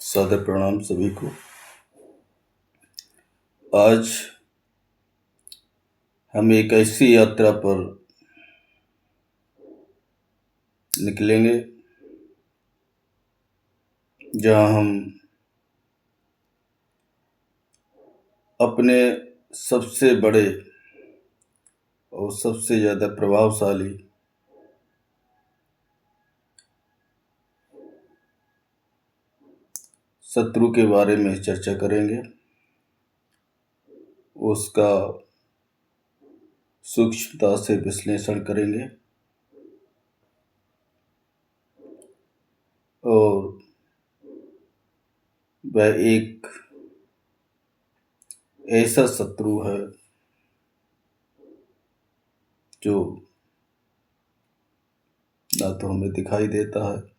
सादर प्रणाम सभी को। आज हम एक ऐसी यात्रा पर निकलेंगे जहां हम अपने सबसे बड़े और सबसे ज़्यादा प्रभावशाली शत्रु के बारे में चर्चा करेंगे। उसका सूक्ष्मता से विश्लेषण करेंगे और वह एक ऐसा शत्रु है जो ना तो हमें दिखाई देता है,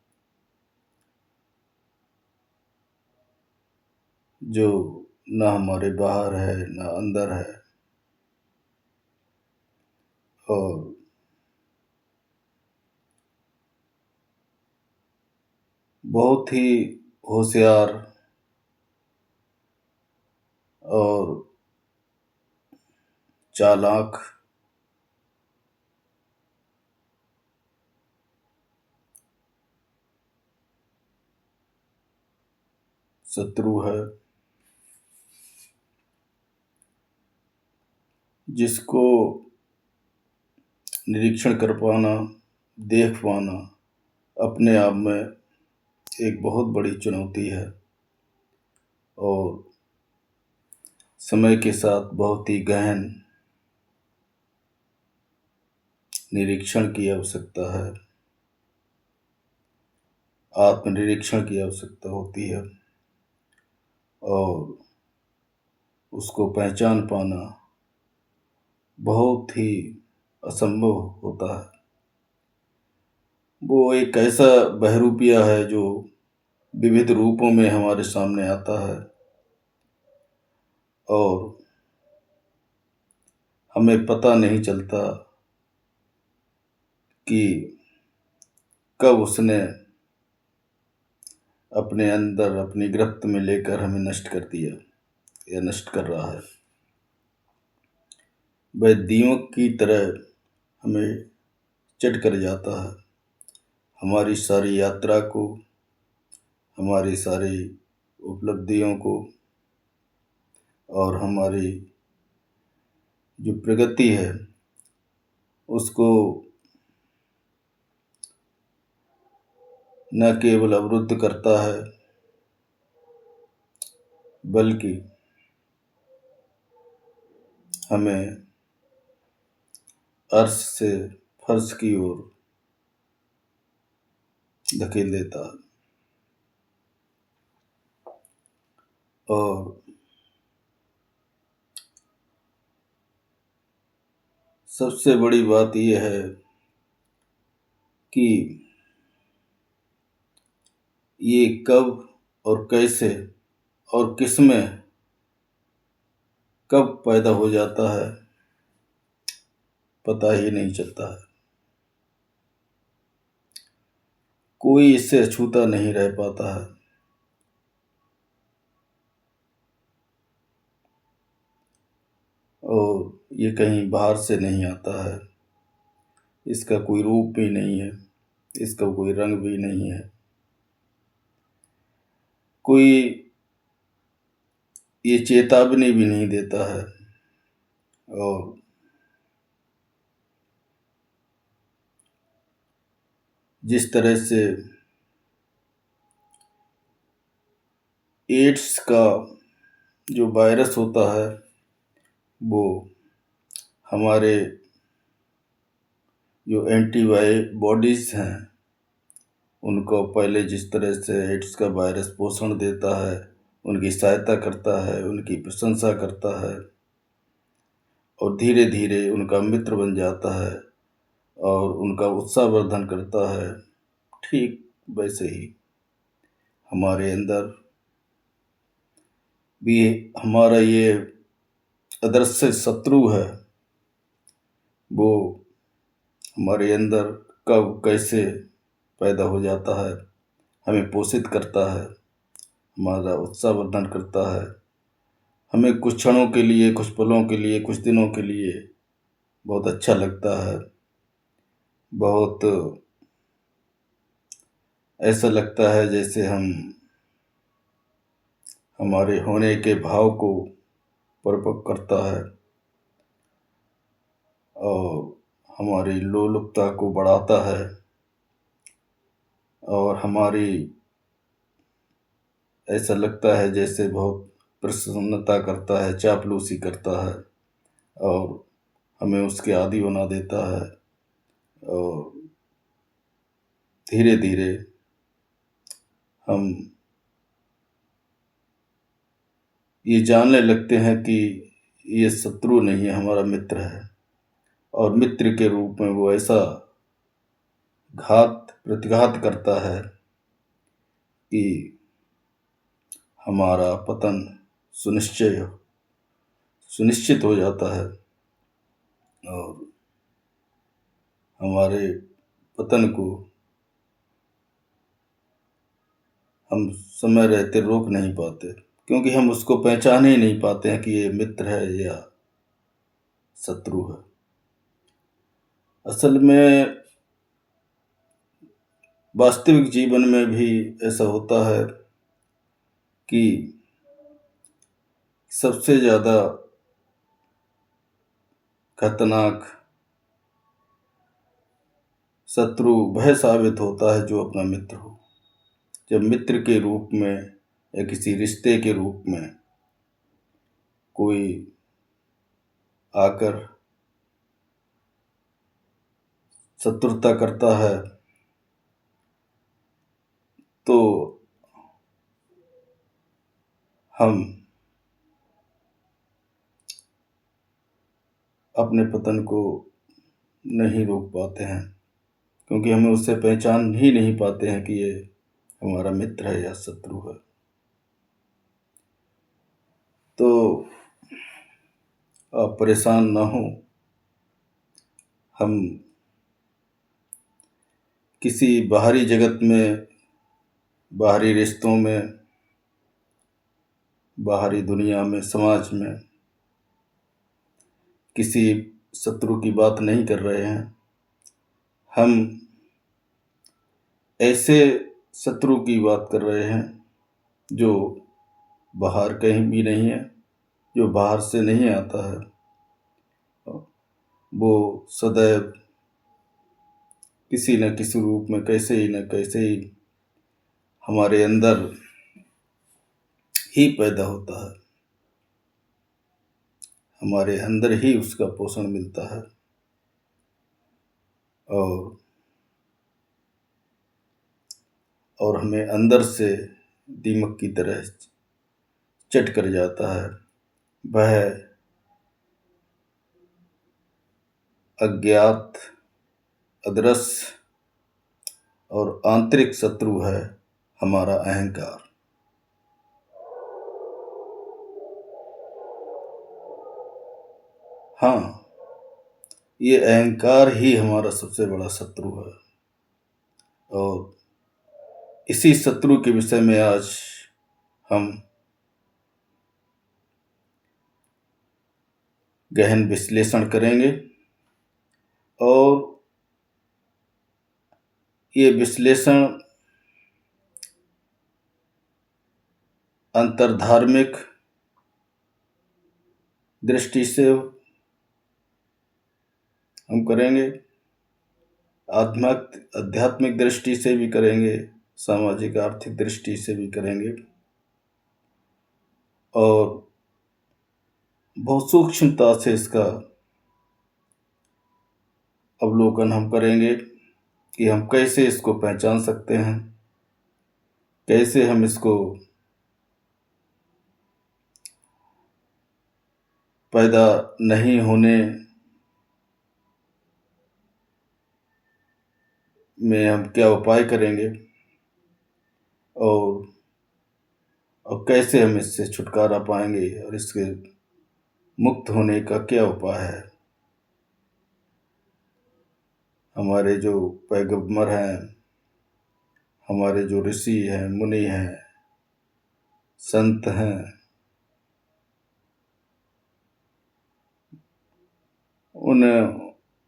जो ना हमारे बाहर है ना अंदर है, और बहुत ही होशियार और चालाक शत्रु है, जिसको निरीक्षण कर पाना, देख पाना अपने आप में एक बहुत बड़ी चुनौती है और समय के साथ बहुत ही गहन निरीक्षण की आवश्यकता है, आत्मनिरीक्षण की आवश्यकता होती है और उसको पहचान पाना बहुत ही असंभव होता है। वो एक ऐसा बहरूपिया है जो विविध रूपों में हमारे सामने आता है और हमें पता नहीं चलता कि कब उसने अपने अंदर अपनी गिरफ्त में लेकर हमें नष्ट कर दिया या नष्ट कर रहा है। वह दीमक की तरह हमें चट कर जाता है, हमारी सारी यात्रा को, हमारी सारी उपलब्धियों को और हमारी जो प्रगति है उसको न केवल अवरुद्ध करता है बल्कि हमें अर्श से फर्श की ओर धकेल देता है। और सबसे बड़ी बात यह है कि ये कब और कैसे और किसमें कब पैदा हो जाता है पता ही नहीं चलता है। कोई इससे अछूता नहीं रह पाता है और ये कहीं बाहर से नहीं आता है, इसका कोई रूप भी नहीं है, इसका कोई रंग भी नहीं है, कोई ये चेतावनी भी नहीं देता है। और जिस तरह से एड्स का जो वायरस होता है वो हमारे जो एंटीबॉडीज़ हैं उनको पहले जिस तरह से एड्स का वायरस पोषण देता है, उनकी सहायता करता है, उनकी प्रशंसा करता है और धीरे धीरे उनका मित्र बन जाता है और उनका उत्साहवर्धन करता है, ठीक वैसे ही हमारे अंदर भी हमारा ये अदृश्य शत्रु है, वो हमारे अंदर कब कैसे पैदा हो जाता है, हमें पोषित करता है हमारा उत्साहवर्धन करता है। हमें कुछ क्षणों के लिए, कुछ पलों के लिए, कुछ दिनों के लिए बहुत अच्छा लगता है। बहुत ऐसा लगता है जैसे हमारे होने के भाव को परिपक्व करता है और हमारी लोलुपता को बढ़ाता है और हमारी ऐसा लगता है जैसे बहुत प्रसन्नता करता है, चापलूसी करता है और हमें उसके आदी बना देता है। और धीरे धीरे हम ये जानने लगते हैं कि ये शत्रु नहीं है, हमारा मित्र है। और मित्र के रूप में वो ऐसा प्रतिघात करता है कि हमारा पतन सुनिश्चित हो जाता है और हमारे पतन को हम समय रहते रोक नहीं पाते, क्योंकि हम उसको पहचान ही नहीं पाते हैं कि ये मित्र है या शत्रु है। असल में वास्तविक जीवन में भी ऐसा होता है कि सबसे ज़्यादा खतरनाक शत्रु वह साबित होता है जो अपना मित्र हो। जब मित्र के रूप में या किसी रिश्ते के रूप में कोई आकर शत्रुता करता है तो हम अपने पतन को नहीं रोक पाते हैं, क्योंकि हमें उससे पहचान ही नहीं पाते हैं कि ये हमारा मित्र है या शत्रु है। तो आप परेशान ना हो। हम किसी बाहरी जगत में, बाहरी रिश्तों में, बाहरी दुनिया में, समाज में किसी शत्रु की बात नहीं कर रहे हैं। हम ऐसे शत्रु की बात कर रहे हैं जो बाहर कहीं भी नहीं है, जो बाहर से नहीं आता है। वो सदैव किसी न किसी रूप में, कैसे ही न कैसे ही हमारे अंदर ही पैदा होता है, हमारे अंदर ही उसका पोषण मिलता है और हमें अंदर से दीमक की तरह चट कर जाता है। वह अज्ञात, अदृश्य और आंतरिक शत्रु है हमारा अहंकार। हाँ, ये अहंकार ही हमारा सबसे बड़ा शत्रु है और इसी शत्रु के विषय में आज हम गहन विश्लेषण करेंगे। और ये विश्लेषण अंतर्धार्मिक दृष्टि से हम करेंगे, आध्यात्मिक दृष्टि से भी करेंगे, सामाजिक आर्थिक दृष्टि से भी करेंगे और बहुत सूक्ष्मता से इसका अवलोकन हम करेंगे कि हम कैसे इसको पहचान सकते हैं, कैसे हम इसको पैदा नहीं होने में हम क्या उपाय करेंगे और कैसे हम इससे छुटकारा पाएंगे और इसके मुक्त होने का क्या उपाय है। हमारे जो पैगंबर हैं, हमारे जो ऋषि हैं, मुनि हैं, संत हैं, उन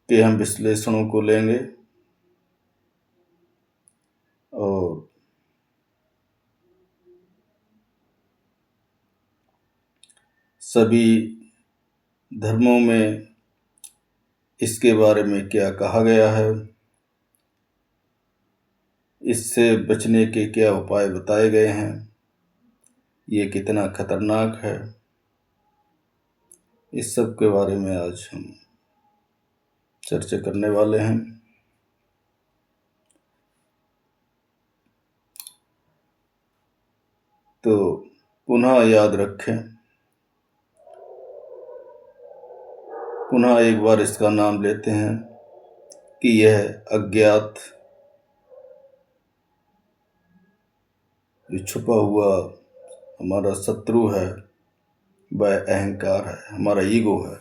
के हम विश्लेषणों को लेंगे और सभी धर्मों में इसके बारे में क्या कहा गया है, इससे बचने के क्या उपाय बताए गए हैं, ये कितना खतरनाक है, इस सब के बारे में आज हम चर्चा करने वाले हैं। तो पुनः याद रखें, पुनः एक बार इसका नाम लेते हैं कि यह अज्ञात जो छुपा हुआ हमारा शत्रु है वह अहंकार है, हमारा ईगो है।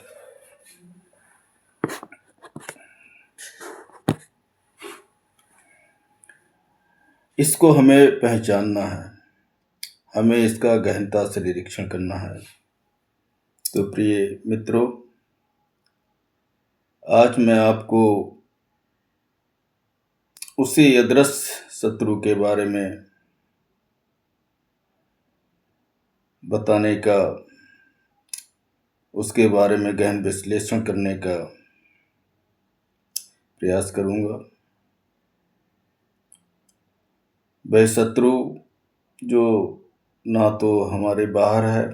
इसको हमें पहचानना है, हमें इसका गहनता से निरीक्षण करना है। तो प्रिय मित्रों, आज मैं आपको उसी अदृश्य शत्रु के बारे में बताने का, उसके बारे में गहन विश्लेषण करने का प्रयास करूंगा। वह शत्रु जो ना तो हमारे बाहर है,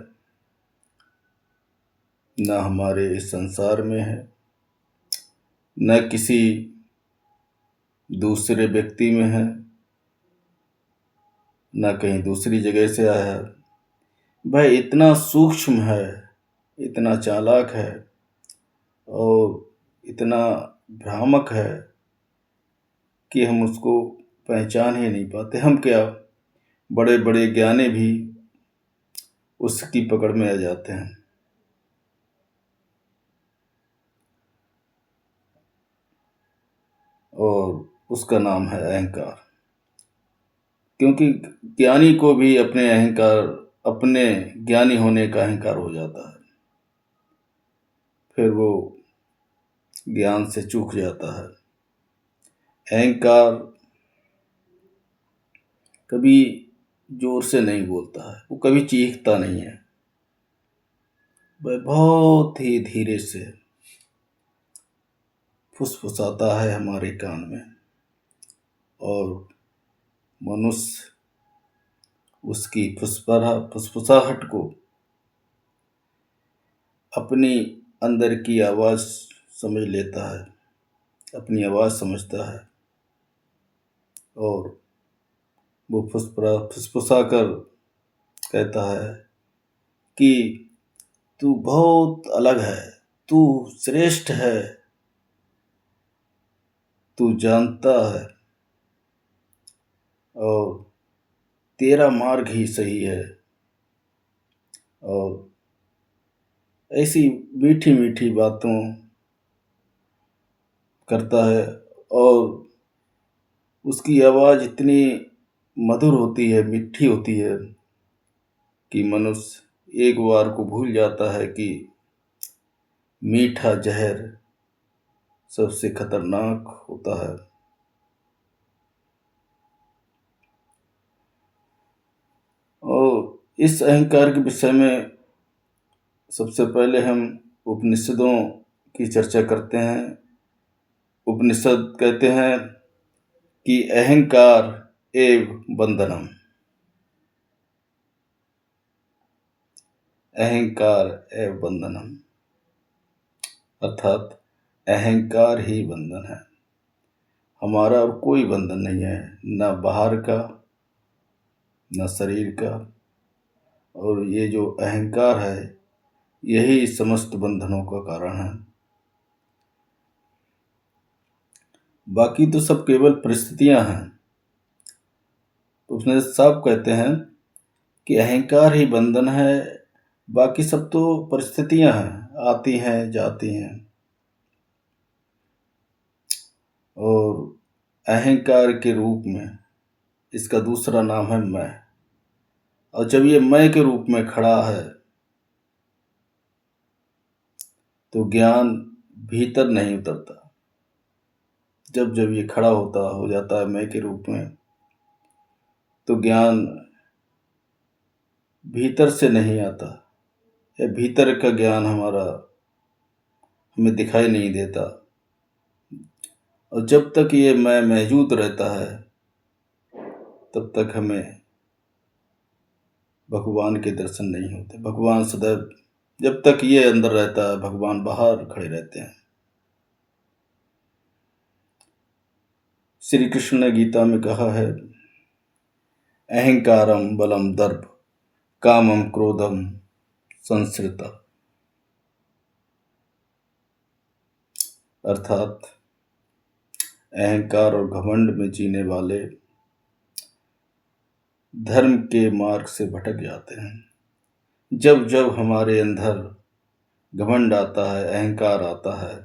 ना हमारे इस संसार में है, न किसी दूसरे व्यक्ति में है, न कहीं दूसरी जगह से आया है। वह इतना सूक्ष्म है, इतना चालाक है और इतना भ्रामक है कि हम उसको पहचान ही नहीं पाते। हम क्या, बड़े बड़े ज्ञानी भी उसकी पकड़ में आ जाते हैं। और उसका नाम है अहंकार। क्योंकि ज्ञानी को भी अपने अहंकार, अपने ज्ञानी होने का अहंकार हो जाता है, फिर वो ज्ञान से चूक जाता है। अहंकार कभी जोर से नहीं बोलता है, वो कभी चीखता नहीं है, वह बहुत ही धीरे से फुसफुसाता है हमारे कान में, और मनुष्य उसकी फुसफुसाहट को अपनी अंदर की आवाज़ समझ लेता है, अपनी आवाज़ समझता है, और वो फुसफुसा कर कहता है कि तू बहुत अलग है, तू श्रेष्ठ है, तू जानता है और तेरा मार्ग ही सही है। और ऐसी मीठी मीठी बातों करता है, और उसकी आवाज़ इतनी मधुर होती है, मीठी होती है कि मनुष्य एक बार को भूल जाता है कि मीठा जहर सबसे खतरनाक होता है। और इस अहंकार के विषय में सबसे पहले हम उपनिषदों की चर्चा करते हैं। उपनिषद कहते हैं कि अहंकार एव बंधनम, अहंकार एव बंधनम, अर्थात अहंकार ही बंधन है, हमारा और कोई बंधन नहीं है, न बाहर का न शरीर का। और ये जो अहंकार है यही समस्त बंधनों का कारण है। बाकी तो सब केवल परिस्थितियां हैं। उसमें सब कहते हैं कि अहंकार ही बंधन है, बाकी सब तो परिस्थितियां हैं, आती हैं जाती हैं। और अहंकार के रूप में इसका दूसरा नाम है मैं। और जब ये मैं के रूप में खड़ा है तो ज्ञान भीतर नहीं उतरता। जब जब ये खड़ा होता हो जाता है मैं के रूप में, तो ज्ञान भीतर से नहीं आता, या भीतर का ज्ञान हमारा हमें दिखाई नहीं देता। और जब तक ये मैं मौजूद रहता है तब तक हमें भगवान के दर्शन नहीं होते। भगवान सदैव, जब तक ये अंदर रहता है, भगवान बाहर खड़े रहते हैं। श्री कृष्ण ने गीता में कहा है, अहंकारम बलम दर्प कामम क्रोधम संश्रिता, अर्थात अहंकार और घमंड में जीने वाले धर्म के मार्ग से भटक जाते हैं। जब जब हमारे अंदर घमंड आता है, अहंकार आता है,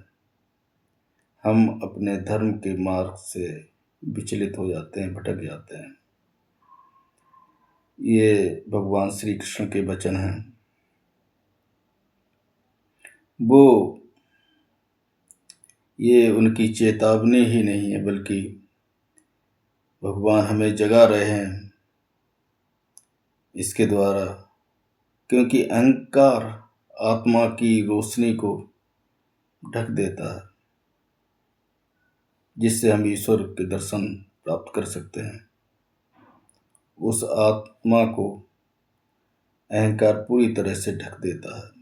हम अपने धर्म के मार्ग से विचलित हो जाते हैं, भटक जाते हैं। ये भगवान श्री कृष्ण के वचन हैं। वो ये उनकी चेतावनी ही नहीं है, बल्कि भगवान हमें जगा रहे हैं इसके द्वारा, क्योंकि अहंकार आत्मा की रोशनी को ढक देता है, जिससे हम ईश्वर के दर्शन प्राप्त कर सकते हैं। उस आत्मा को अहंकार पूरी तरह से ढक देता है।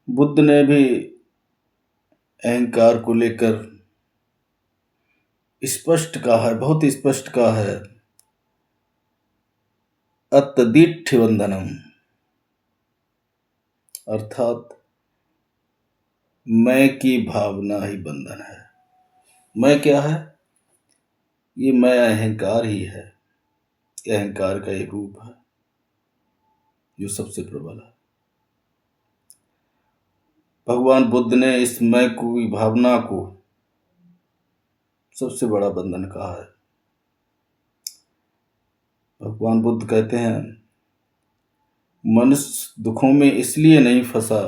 बुद्ध ने भी अहंकार को लेकर स्पष्ट कहा है, बहुत स्पष्ट कहा है, अतदिठ्ठ बंधनम, अर्थात मैं की भावना ही बंधन है। मैं क्या है? ये मैं अहंकार ही है। ये अहंकार का एक रूप है जो सबसे प्रबल है। भगवान बुद्ध ने इस मैं की भावना को सबसे बड़ा बंधन कहा है। भगवान बुद्ध कहते हैं, मनुष्य दुखों में इसलिए नहीं फंसा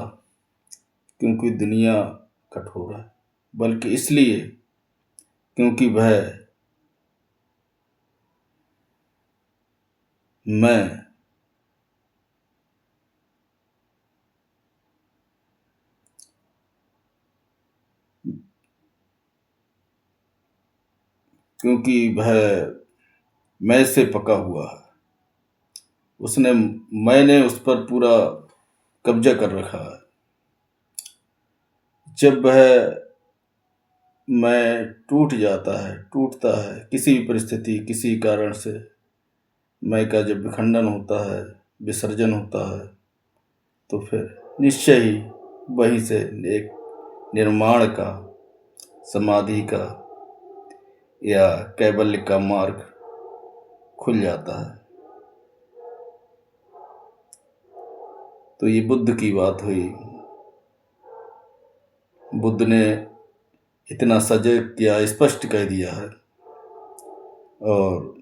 क्योंकि दुनिया कठोर है, बल्कि इसलिए क्योंकि मैं क्योंकि वह मैं से पका हुआ है। मैंने उस पर पूरा कब्जा कर रखा है। जब वह मैं टूटता है किसी भी परिस्थिति, किसी कारण से, मैं का जब विखंडन होता है, विसर्जन होता है, तो फिर निश्चय ही वहीं से एक निर्माण का, समाधि का या कैवल्य का मार्ग खुल जाता है। तो ये बुद्ध की बात हुई। बुद्ध ने इतना सजग किया, स्पष्ट कह दिया है। और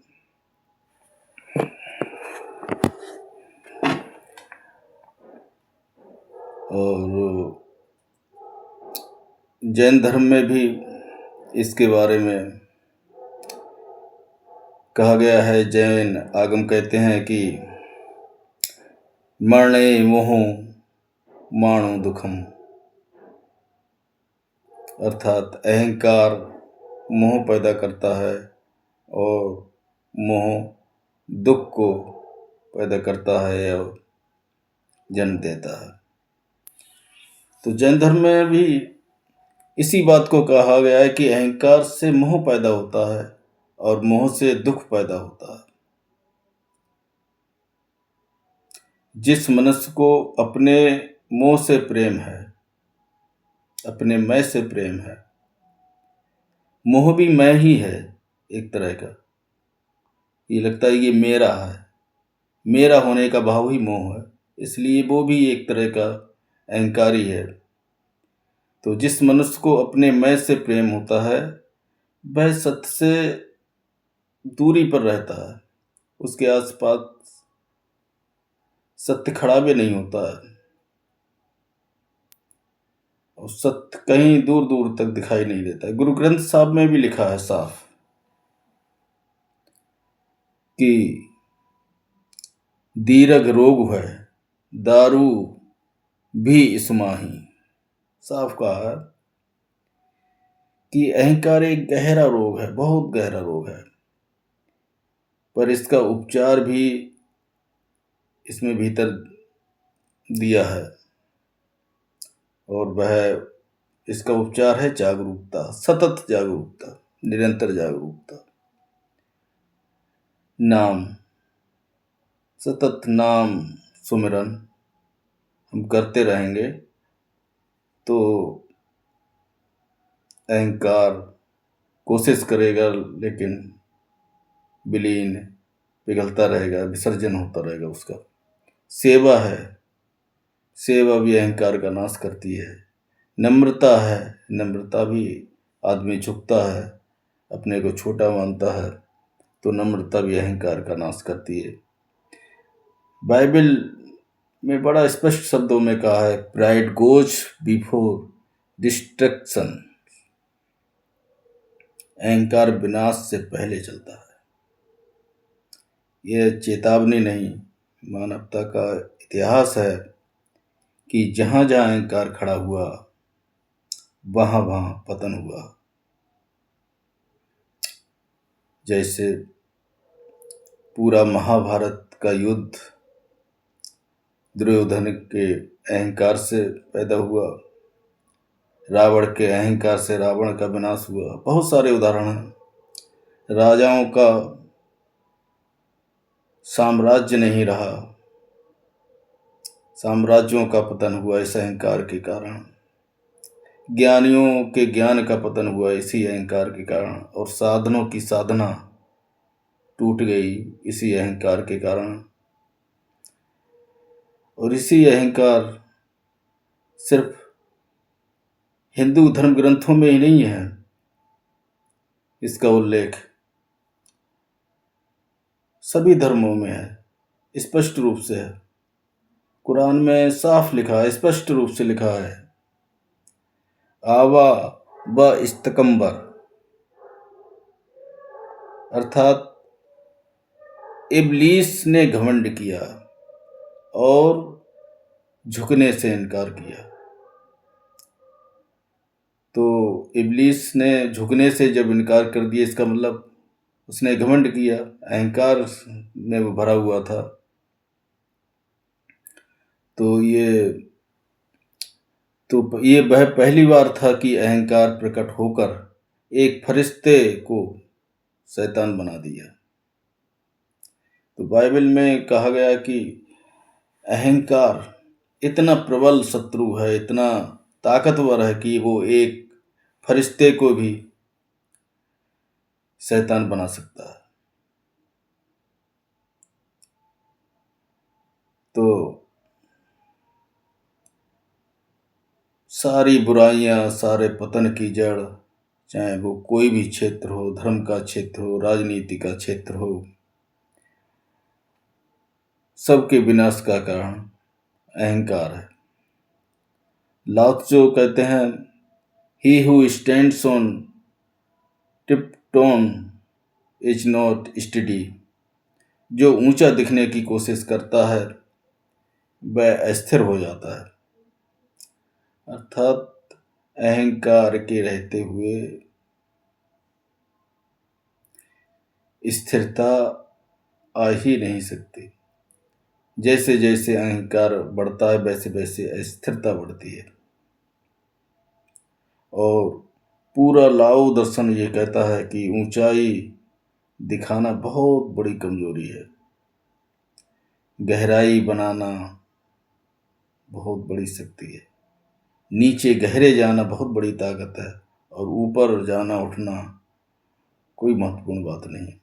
जैन धर्म में भी इसके बारे में कहा गया है। जैन आगम कहते हैं कि मरणे मोहो माणो दुखम, अर्थात अहंकार मोह पैदा करता है और मोह दुख को पैदा करता है और जन्म देता है। तो जैन धर्म में भी इसी बात को कहा गया है कि अहंकार से मोह पैदा होता है और मोह से दुख पैदा होता है। जिस मनुष्य को अपने मोह से प्रेम है, अपने मैं से प्रेम है, मोह भी मैं ही है एक तरह का, ये लगता है ये मेरा है, मेरा होने का भाव ही मोह है, इसलिए वो भी एक तरह का अहंकारी है। तो जिस मनुष्य को अपने मैं से प्रेम होता है, वह सत्य से दूरी पर रहता है, उसके आसपास सत्य खड़ा भी नहीं होता है और सत्य कहीं दूर दूर तक दिखाई नहीं देता है। गुरु ग्रंथ साहब में भी लिखा है साफ कि दीर्घ रोग है, दारू भी इसमाही। साफ कहा है कि अहंकार एक गहरा रोग है, बहुत गहरा रोग है, पर इसका उपचार भी इसमें भीतर दिया है और वह इसका उपचार है जागरूकता, सतत जागरूकता, निरंतर जागरूकता। नाम, सतत नाम सुमिरन हम करते रहेंगे तो अहंकार कोशिश करेगा लेकिन विलीन, पिघलता रहेगा, विसर्जन होता रहेगा उसका। सेवा है, सेवा भी अहंकार का नाश करती है। नम्रता है, नम्रता भी, आदमी झुकता है, अपने को छोटा मानता है, तो नम्रता भी अहंकार का नाश करती है। बाइबल में बड़ा स्पष्ट शब्दों में कहा है, प्राइड गोज बिफोर डिस्ट्रक्शन। अहंकार विनाश से पहले चलता है। यह चेतावनी नहीं, मानवता का इतिहास है कि जहां जहां अहंकार खड़ा हुआ वहां वहां पतन हुआ। जैसे पूरा महाभारत का युद्ध दुर्योधन के अहंकार से पैदा हुआ, रावण के अहंकार से रावण का विनाश हुआ। बहुत सारे उदाहरण हैं। राजाओं का साम्राज्य नहीं रहा, साम्राज्यों का पतन हुआ इस अहंकार के कारण। ज्ञानियों के ज्ञान का पतन हुआ इसी अहंकार के कारण, और साधनों की साधना टूट गई इसी अहंकार के कारण। और इसी अहंकार सिर्फ हिंदू धर्म ग्रंथों में ही नहीं है, इसका उल्लेख सभी धर्मों में है, स्पष्ट रूप से है। कुरान में साफ लिखा है, स्पष्ट रूप से लिखा है, आवा व इस्तकम्बर, अर्थात इब्लीस ने घमंड किया और झुकने से इनकार किया। तो इब्लीस ने झुकने से जब इनकार कर दिया, इसका मतलब उसने घमंड किया, अहंकार में वो भरा हुआ था। तो ये वह पहली बार था कि अहंकार प्रकट होकर एक फरिश्ते को शैतान बना दिया। तो बाइबल में कहा गया कि अहंकार इतना प्रबल शत्रु है, इतना ताकतवर है कि वो एक फरिश्ते को भी शैतान बना सकता है। तो सारी बुराइयां, सारे पतन की जड़, चाहे वो कोई भी क्षेत्र हो, धर्म का क्षेत्र हो, राजनीति का क्षेत्र हो, सबके विनाश का कारण अहंकार है। लाओ त्सो कहते हैं, he who stands on tiptoe is not steady. जो ऊंचा दिखने की कोशिश करता है वह अस्थिर हो जाता है। अर्थात अहंकार के रहते हुए स्थिरता आ ही नहीं सकती। जैसे जैसे अहंकार बढ़ता है वैसे वैसे अस्थिरता बढ़ती है। और पूरा लाओ दर्शन ये कहता है कि ऊंचाई दिखाना बहुत बड़ी कमजोरी है, गहराई बनाना बहुत बड़ी शक्ति है, नीचे गहरे जाना बहुत बड़ी ताकत है, और ऊपर जाना उठना कोई महत्वपूर्ण बात नहीं।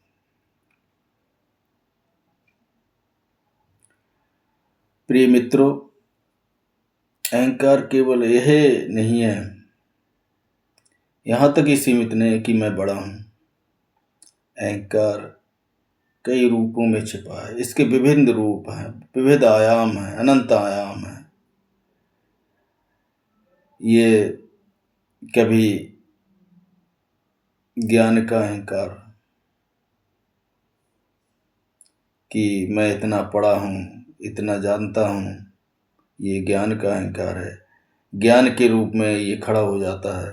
प्रिय मित्रों, अहंकार केवल यह नहीं है, यहाँ तक ही सीमित नहीं कि मैं बड़ा हूँ। अहंकार कई रूपों में छिपा है। इसके विभिन्न रूप हैं, विविध आयाम हैं, अनंत आयाम हैं। ये कभी ज्ञान का अहंकार कि मैं इतना पढ़ा हूँ, इतना जानता हूँ, ये ज्ञान का अहंकार है। ज्ञान के रूप में ये खड़ा हो जाता है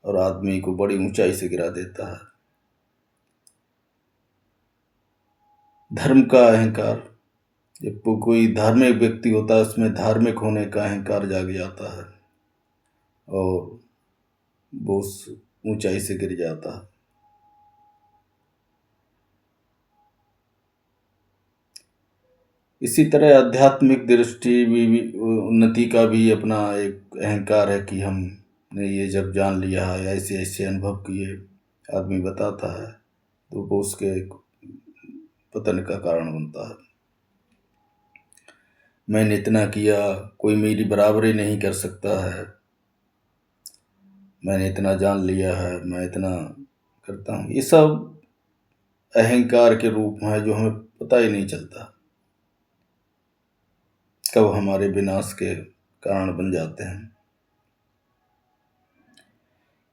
और आदमी को बड़ी ऊंचाई से गिरा देता है। धर्म का अहंकार, जब कोई धार्मिक व्यक्ति होता है उसमें धार्मिक होने का अहंकार जाग जाता है और वो उस ऊंचाई से गिर जाता है। इसी तरह आध्यात्मिक दृष्टि भी उन्नति का भी अपना एक अहंकार है कि हमने ये जब जान लिया है, ऐसे ऐसे अनुभव किए, आदमी बताता है तो वो उसके पतन का कारण बनता है। मैंने इतना किया, कोई मेरी बराबरी नहीं कर सकता है, मैंने इतना जान लिया है, मैं इतना करता हूँ, ये सब अहंकार के रूप में है जो हमें पता ही नहीं चलता कब हमारे विनाश के कारण बन जाते हैं।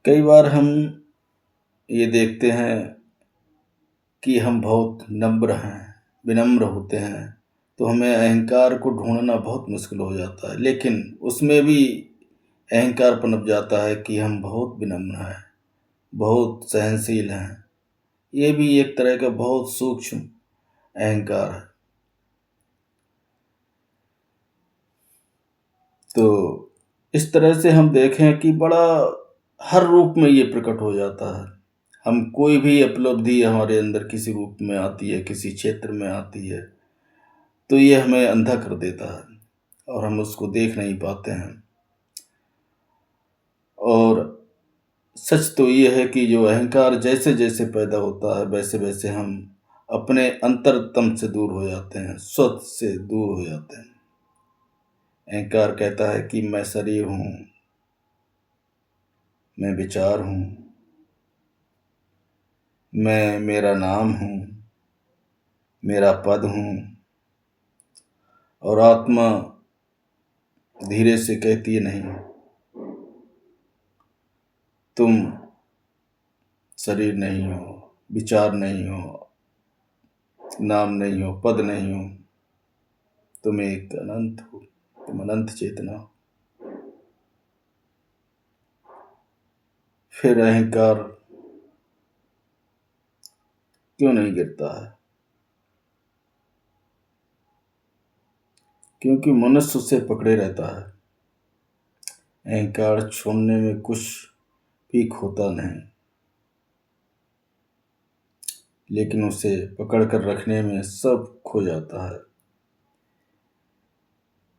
कई बार हम ये देखते हैं कि हम बहुत विनम्र होते हैं, तो हमें अहंकार को ढूंढना बहुत मुश्किल हो जाता है। लेकिन उसमें भी अहंकार पनप जाता है कि हम बहुत विनम्र हैं, बहुत सहनशील हैं। ये भी एक तरह का बहुत सूक्ष्म अहंकार है। तो इस तरह से हम देखें कि बड़ा हर रूप में ये प्रकट हो जाता है। हम कोई भी उपलब्धि हमारे अंदर किसी रूप में आती है, किसी क्षेत्र में आती है, तो ये हमें अंधा कर देता है और हम उसको देख नहीं पाते हैं। और सच तो ये है कि जो अहंकार जैसे जैसे पैदा होता है वैसे वैसे हम अपने अंतरतम से दूर हो जाते हैं, स्वत से दूर हो जाते हैं। अहंकार कहता है कि मैं शरीर हूँ, मैं विचार हूँ, मैं मेरा नाम हूँ, मेरा पद हूँ। और आत्मा धीरे से कहती है नहीं, तुम शरीर नहीं हो, विचार नहीं हो, नाम नहीं हो, पद नहीं हो, तुम एक अनंत हो, तुम अनंत चेतना हो। फिर अहंकार क्यों नहीं गिरता है? क्योंकि मनुष्य उससे पकड़े रहता है। अहंकार छोड़ने में कुछ भी खोता नहीं, लेकिन उसे पकड़ कर रखने में सब खो जाता है।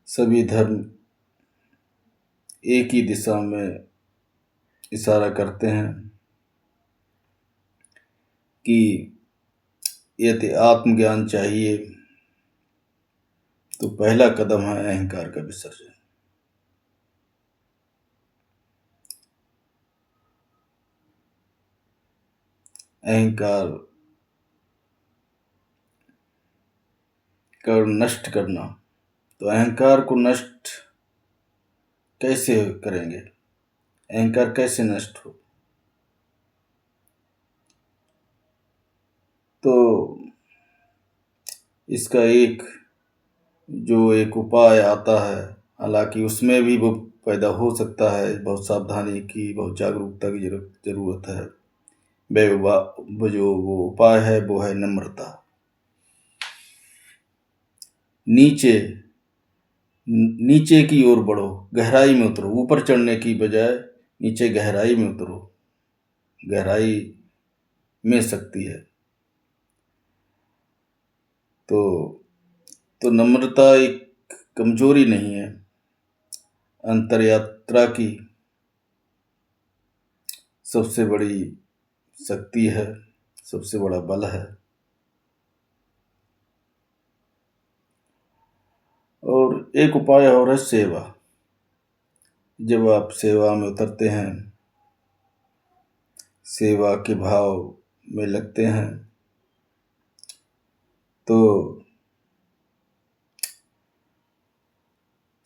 सभी धर्म एक ही दिशा में इशारा करते हैं कि यदि आत्मज्ञान चाहिए तो पहला कदम है अहंकार का विसर्जन। अहंकार कर नष्ट करना, तो अहंकार को नष्ट कैसे करेंगे? अहंकार कैसे नष्ट हो? तो इसका एक उपाय आता है, हालांकि उसमें भी वो पैदा हो सकता है, बहुत सावधानी की, बहुत जागरूकता की जरूरत है। वो उपाय है वो है नम्रता। नीचे नीचे की ओर बढ़ो, गहराई में उतरो, ऊपर चढ़ने की बजाय नीचे गहराई में उतरो। गहराई में शक्ति है। तो नम्रता एक कमजोरी नहीं है, अंतर यात्रा की सबसे बड़ी शक्ति है, सबसे बड़ा बल है। और एक उपाय और है सेवा। जब आप सेवा में उतरते हैं, सेवा के भाव में लगते हैं तो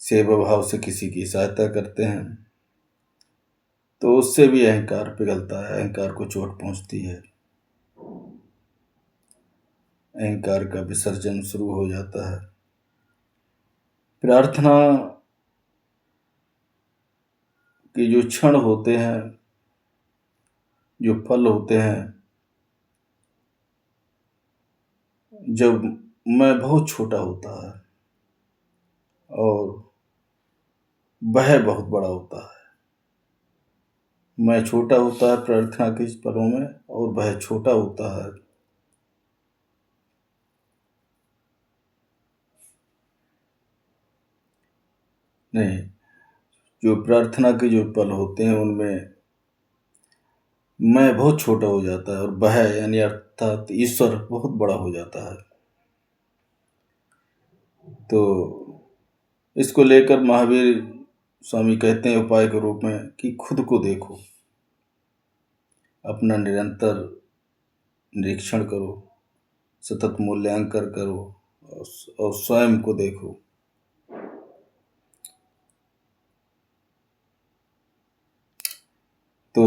सेवा भाव से किसी की सहायता करते हैं तो उससे भी अहंकार पिघलता है, अहंकार को चोट पहुंचती है, अहंकार का विसर्जन शुरू हो जाता है। प्रार्थना के जो क्षण होते हैं, जो पल होते हैं, जब मैं बहुत छोटा होता है और वह बहुत बड़ा होता है। मैं छोटा होता है प्रार्थना के इस पलों में और वह छोटा होता है। नहीं, जो प्रार्थना के जो पल होते हैं उनमें मैं बहुत छोटा हो जाता है और वह यानी अर्थात ईश्वर बहुत बड़ा हो जाता है। तो इसको लेकर महावीर स्वामी कहते हैं उपाय के रूप में कि खुद को देखो, अपना निरंतर निरीक्षण करो, सतत मूल्यांकन करो और स्वयं को देखो। तो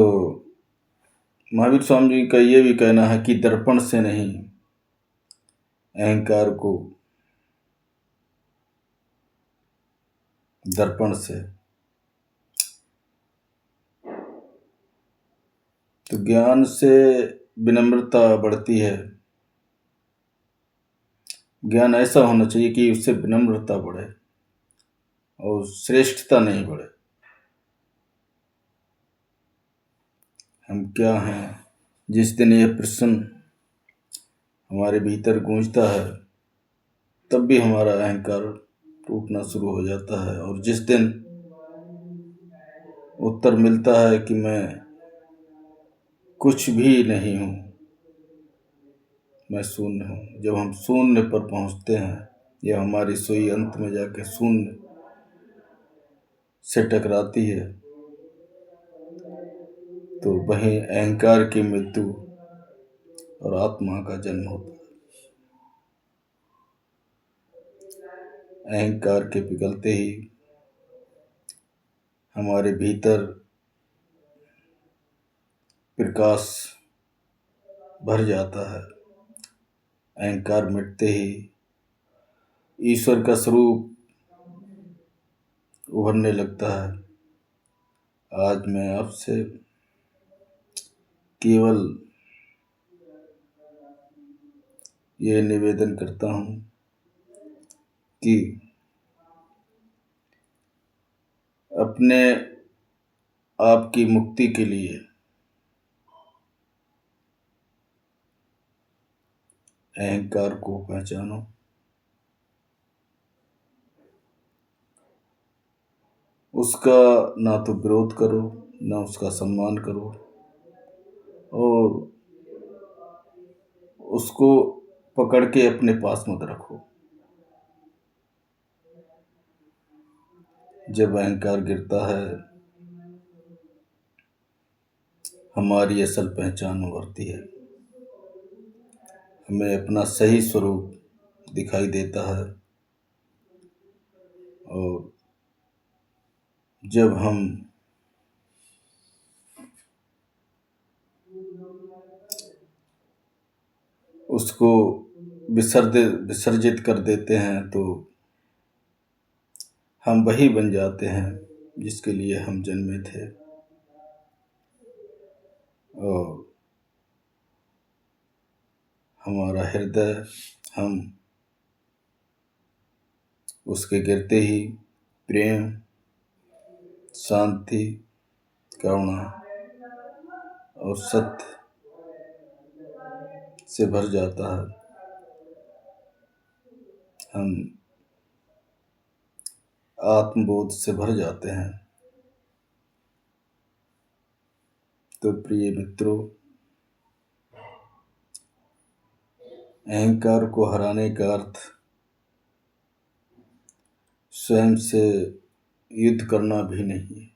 महावीर स्वामी जी का ये भी कहना है कि दर्पण से नहीं, अहंकार को दर्पण से। तो ज्ञान से विनम्रता बढ़ती है। ज्ञान ऐसा होना चाहिए कि उससे विनम्रता बढ़े और श्रेष्ठता नहीं बढ़े। हम क्या हैं, जिस दिन यह प्रश्न हमारे भीतर गूंजता है तब भी हमारा अहंकार टूटना शुरू हो जाता है। और जिस दिन उत्तर मिलता है कि मैं कुछ भी नहीं हूँ, मैं शून्य हूँ, जब हम शून्य पर पहुँचते हैं या हमारी सुई अंत में जाके शून्य से टकराती है तो वहीं अहंकार की मृत्यु और आत्मा का जन्म होता है। अहंकार के पिघलते ही हमारे भीतर प्रकाश भर जाता है। अहंकार मिटते ही ईश्वर का स्वरूप उभरने लगता है। आज मैं आपसे केवल ये निवेदन करता हूँ कि अपने आप की मुक्ति के लिए अहंकार को पहचानो, उसका ना तो विरोध करो ना उसका सम्मान करो और उसको पकड़ के अपने पास मत रखो। जब अहंकार गिरता है हमारी असल पहचान उभरती है, हमें अपना सही स्वरूप दिखाई देता है। और जब हम उसको विसर्जित कर देते हैं तो हम वही बन जाते हैं जिसके लिए हम जन्मे थे। और हमारा हृदय, हम उसके गिरते ही प्रेम, शांति, करुणा और सत्य से भर जाता है। हम आत्मबोध से भर जाते हैं। तो प्रिय मित्रों, अहंकार को हराने का अर्थ स्वयं से युद्ध करना भी नहीं है।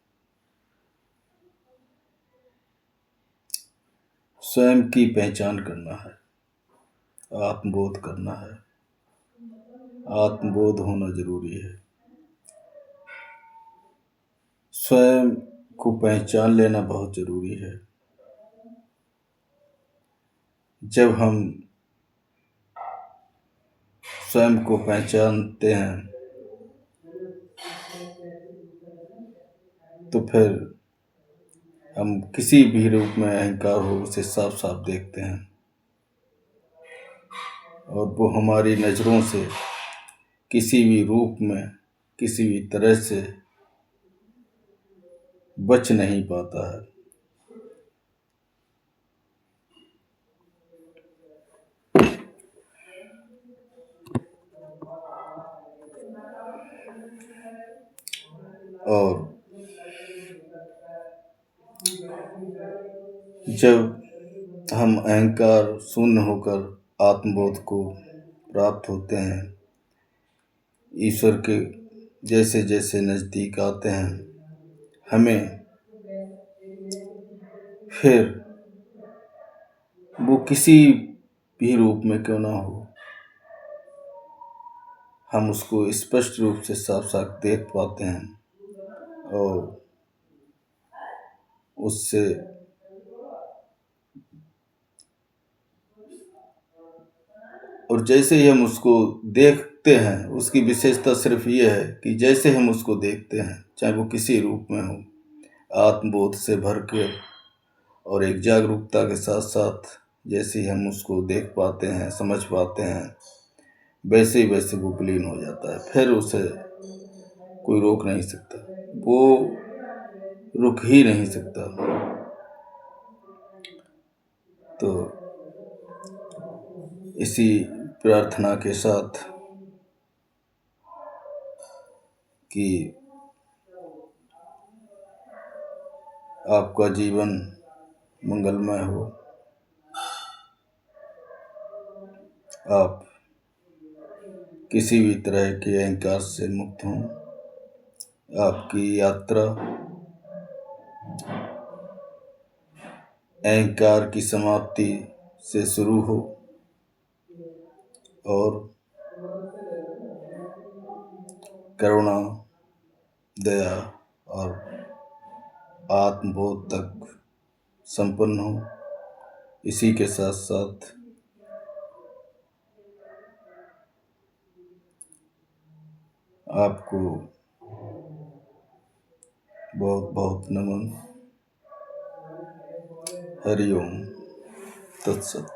स्वयं की पहचान करना है, आत्मबोध करना है। आत्मबोध होना जरूरी है। स्वयं को पहचान लेना बहुत जरूरी है। जब हम स्वयं को पहचानते हैं तो फिर हम किसी भी रूप में अहंकार हो उसे साफ साफ देखते हैं और वो हमारी नज़रों से किसी भी रूप में किसी भी तरह से बच नहीं पाता है। और जब हम अहंकार शून्य होकर आत्मबोध को प्राप्त होते हैं, ईश्वर के जैसे जैसे नज़दीक आते हैं, हमें फिर वो किसी भी रूप में क्यों ना हो, हम उसको स्पष्ट रूप से साफ साफ देख पाते हैं और उससे और जैसे ही हम उसको देखते हैं, उसकी विशेषता सिर्फ ये है कि जैसे हम उसको देखते हैं, चाहे वो किसी रूप में हो, आत्मबोध से भर के और एक जागरूकता के साथ साथ जैसे ही हम उसको देख पाते हैं, समझ पाते हैं, वैसे ही वैसे वो विलीन हो जाता है। फिर उसे कोई रोक नहीं सकता, वो रुक ही नहीं सकता। तो इसी प्रार्थना के साथ कि आपका जीवन मंगलमय हो, आप किसी भी तरह के अहंकार से मुक्त हों, आपकी यात्रा अहंकार की समाप्ति से शुरू हो और करुणा, दया और आत्मबोध तक संपन्न हो। इसी के साथ साथ आपको बहुत बहुत नमन। हरि ओम तत्सत।